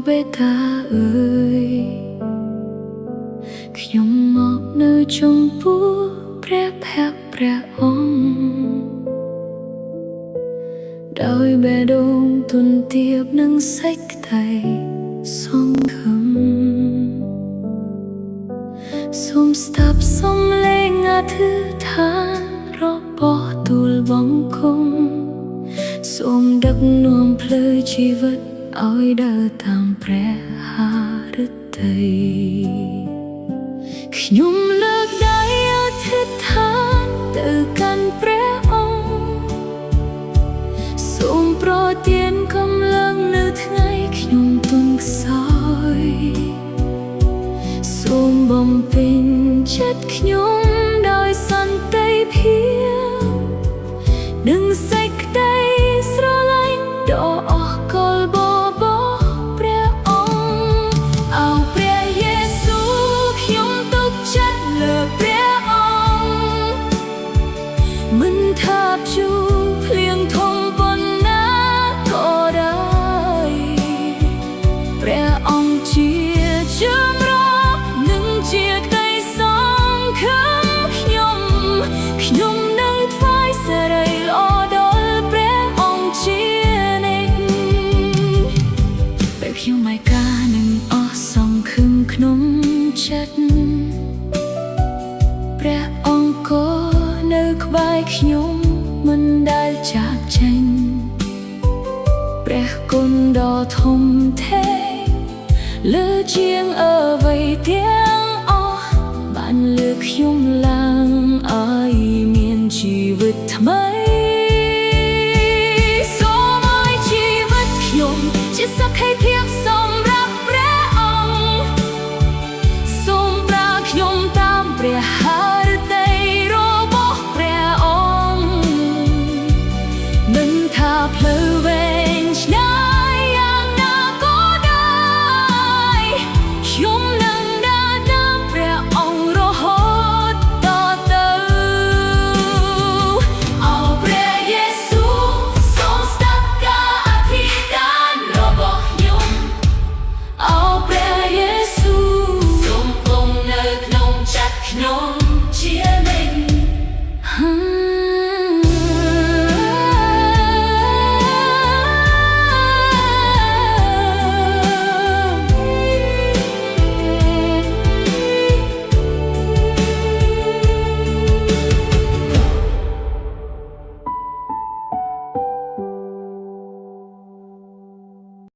បេតាអើយខ្ញុំមកនៅចំពោះព្រះភ័ក្ត្រព្រះអង្គដោយបេះដូងទុនទាបនឹងសេចក្តីសង្ឃឹមសូមស្ដាប់សំឡេងអធិដ្ឋានរបស់ទូលបង្គំសូមដឹកនាំផ្លូវជីវិតឲ្យដើរតាមព្រះハរតីខ្ញុំលើកដៃអធិដ្ឋានទៅកាន់ព្រះអង្គសូមប្រទានកម្លាំងនៅថ្ងៃខ្ញុំទន់ខ្សោយសូមបំពេញចិត្តខ្ញុំដោយសន្តិភាពនិងសេចក្តីស្រឡាញ់ដ៏អស់កលរបស់ព្រះអង្គអោព្រះយេស៊ូវខ្ញុំទុកចិត្តលើព្រះអង្គមិនថាជួបភ្លៀងធំប៉ុណ្ណាក៏ដោយព្រះអង្គជាជំរកនិងជាក្តីសង្ឃឹមខ្ញុំនឹងថ្វាយសិរីល្អដល់ព្រះអង្គជានិច្ចពេលខ្ញុំឯកានឹងអស់សង្ឃឹមក្នុងចិត្តព្រះអង្គក៏នៅក្បែរខ្ញុំមិនដែលចាកចេញព្រះគុណដ៏ធំធេងលើជាងអ្វីទាំងអស់បានលើកខ្ញុំឡើងឲ្យមានជីវិតថ្មីសូមឲ្យជីវិតខ្ញុំជាសក្ខីភាព